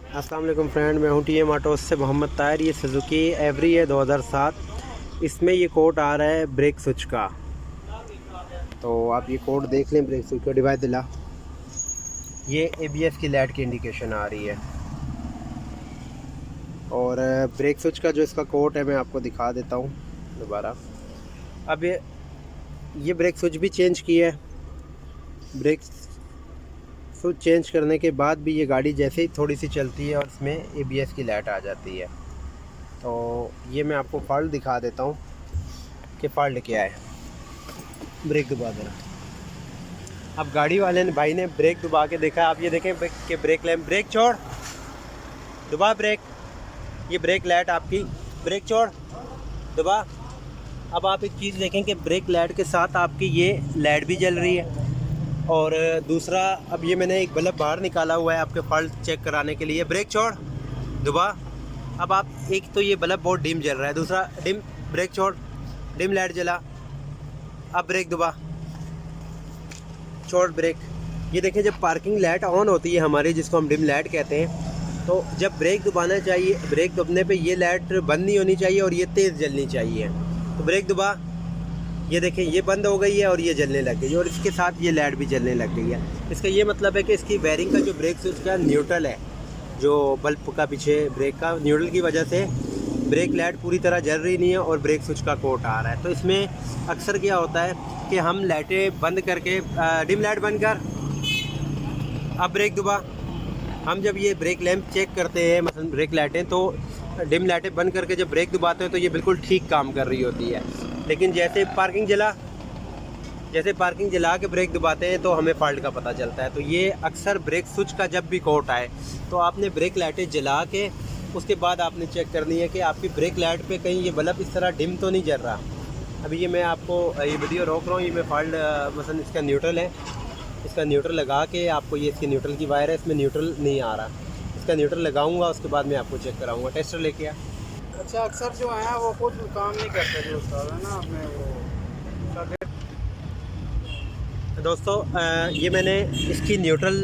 अस्सलाम वालेकुम फ्रेंड, मैं हूं टीएम ऑटोस से मोहम्मद ताहिर। ये सुजुकी एवरी है 2007। इसमें ये कोड आ रहा है ब्रेक स्विच का। तो आप ये कोड देख लें, ब्रेक स्विच का डिवाइस दिला। ये एबीएस की लाइट की इंडिकेशन आ रही है। और ब्रेक स्विच का जो इसका कोड है मैं आपको दिखा देता हूँ दोबारा। अब ये ब्रेक स्विच भी चेंज किया है। ब्रेक स्विच चेंज करने के बाद भी ये गाड़ी जैसे ही थोड़ी सी चलती है और इसमें एबीएस की लाइट आ जाती है। तो ये मैं आपको फॉल्ट दिखा देता हूँ कि फॉल्ट क्या है। ब्रेक दबा देना। अब गाड़ी वाले ने भाई ने ब्रेक दबा के देखा। आप ये देखें कि ब्रेक लैम्प, ब्रेक छोड़, दबा ब्रेक। ये ब्रेक लाइट आपकी, ब्रेक छोड़, दबा। अब आप एक चीज़ देखें कि ब्रेक लाइट के साथ आपकी ये लाइट भी जल रही है। और दूसरा, अब ये मैंने एक बल्ब बाहर निकाला हुआ है आपके फॉल्ट चेक कराने के लिए। ब्रेक छोड़, दबा। अब आप एक तो ये बल्ब बहुत डिम जल रहा है, दूसरा डिम, ब्रेक छोड़, डिम लाइट जला। अब ब्रेक दबा, छोड़ ब्रेक। ये देखें, जब पार्किंग लाइट ऑन होती है हमारी, जिसको हम डिम लाइट कहते हैं, तो जब ब्रेक दबाना चाहिए, ब्रेक दबने पे ये लाइट बंद नहीं होनी चाहिए और ये तेज़ जलनी चाहिए। तो ब्रेक दबा, ये देखें ये बंद हो गई है और ये जलने लग गई है और इसके साथ ये लाइट भी जलने लग गई है। इसका ये मतलब है कि इसकी बेयरिंग का जो ब्रेक स्विच का न्यूट्रल है, जो बल्ब का पीछे ब्रेक का न्यूट्रल की वजह से ब्रेक लाइट पूरी तरह जल रही नहीं है और ब्रेक स्विच का कोट आ रहा है। तो इसमें अक्सर क्या होता है कि हम लाइटें बंद करके, डिम लाइट बंद कर, अब ब्रेक दबा। हम जब ये ब्रेक लैंप चेक करते हैं, मतलब ब्रेक लाइटें, तो डिम लाइटें बंद करके जब ब्रेक दबाते हैं तो ये बिल्कुल ठीक काम कर रही होती है। लेकिन जैसे पार्किंग जला के ब्रेक दबाते हैं तो हमें फॉल्ट का पता चलता है। तो ये अक्सर ब्रेक स्विच का जब भी कोट आए तो आपने ब्रेक लाइटें जला के उसके बाद आपने चेक करनी है कि आपकी ब्रेक लाइट पे कहीं ये बल्ब इस तरह डिम तो नहीं जल रहा। अभी ये मैं आपको ये वीडियो रोक रहा हूँ। ये मैं फॉल्ट मसलन इसका न्यूट्रल है, इसका न्यूट्रल लगा के आपको, ये इसकी न्यूट्रल की वायर है, इसमें न्यूट्रल नहीं आ रहा। इसका न्यूट्रल लगाऊंगा, उसके बाद मैं आपको चेक कराऊंगा। टेस्टर लेके आ। अच्छा, अक्सर जो है वो कुछ काम नहीं करते जो उस्ताद है ना अपने वो। दोस्तों ये मैंने इसकी न्यूट्रल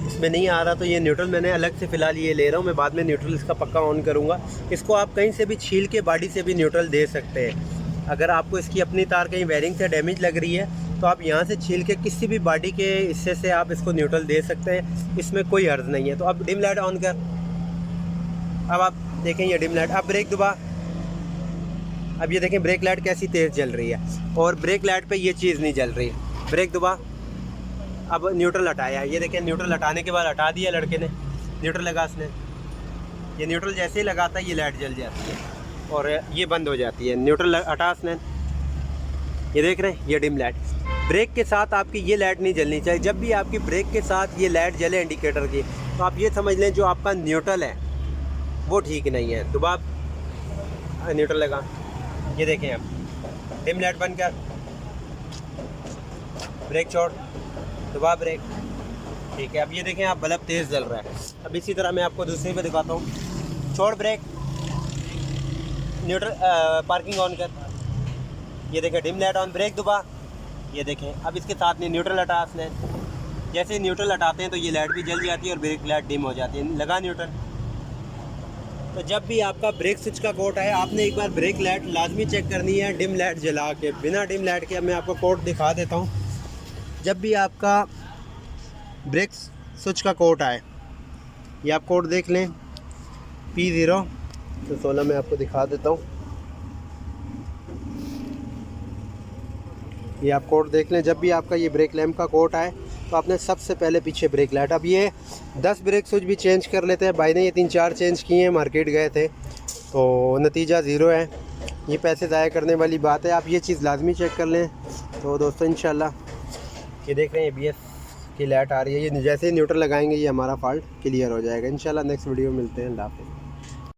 इसमें नहीं आ रहा, तो ये न्यूट्रल मैंने अलग से फ़िलहाल ये ले रहा हूँ। मैं बाद में न्यूट्रल इसका पक्का ऑन करूँगा। इसको आप कहीं से भी छील के बॉडी से भी न्यूट्रल दे सकते हैं। अगर आपको इसकी अपनी तार कहीं वायरिंग से डैमेज लग रही है तो आप यहाँ से छील के किसी भी बॉडी के हिस्से से आप इसको न्यूट्रल दे सकते हैं, इसमें कोई अर्ज़ नहीं है। तो अब डिम लाइट ऑन कर। अब आप देखें ये डिम लाइट। अब ब्रेक दबा। अब ये देखें ब्रेक लाइट कैसी तेज़ जल रही है और ब्रेक लाइट पे ये चीज़ नहीं जल रही। ब्रेक दबा। अब न्यूट्रल हटाया, ये देखें न्यूट्रल हटाने के बाद हटा दिया लड़के ने। न्यूट्रल लगा इसने, ये न्यूट्रल जैसे ही लगाता है ये लाइट जल जाती है और ये बंद हो जाती है। न्यूट्रल हटा इसने, ये देख रहे हैं ये डिम लाइट। ब्रेक के साथ आपकी ये लाइट नहीं जलनी चाहिए। जब भी आपकी ब्रेक के साथ ये लाइट जले इंडिकेटर की, तो आप ये समझ लें जो आपका न्यूट्रल है वो ठीक नहीं है। दोबारा न्यूट्रल लगा, ये देखें आप, डिम लाइट बंद कर, ब्रेक छोड़, दोबारा ब्रेक, ठीक है। अब ये देखें आप, बल्ब तेज़ जल रहा है। अब इसी तरह मैं आपको दूसरे पे दिखाता हूँ। छोड़ ब्रेक, न्यूट्रल, पार्किंग ऑन कर, ये देखें डिम लाइट ऑन, ब्रेक दबा, ये देखें। अब इसके साथ नहीं, न्यूट्रल हटा इसने, जैसे न्यूट्रल हटाते हैं तो ये लाइट भी जल जाती है और ब्रेक लाइट डिम हो जाती है। लगा न्यूट्रल। तो जब भी आपका ब्रेक स्विच का कोड है, आपने एक बार ब्रेक लाइट लाजमी चेक करनी है डिम लाइट जला के। बिना डिम लाइट के मैं आपको कोड दिखा देता हूँ। जब भी आपका ब्रेक स्विच का कोड आए, ये आप कोड देख लें, P016 मैं आपको दिखा देता हूँ। ये आप कोड देख लें। जब भी आपका ये ब्रेक लैम्प का कोड आए तो आपने सबसे पहले पीछे ब्रेक लाइट। अब ये 10 ब्रेक स्विच भी चेंज कर लेते हैं। भाई ने ये 3-4 चेंज किए हैं, मार्केट गए थे, तो नतीजा ज़ीरो है। ये पैसे ज़ाया करने वाली बात है। आप ये चीज़ लाजमी चेक कर लें। तो दोस्तों इंशाल्लाह ये देख रहे हैं एबीएस की लाइट आ रही है। ये जैसे ही न्यूट्रल लगाएंगे ये हमारा फॉल्ट क्लियर हो जाएगा इंशाल्लाह। नेक्स्ट वीडियो में मिलते हैं। अल्लाह हाफ़िज़।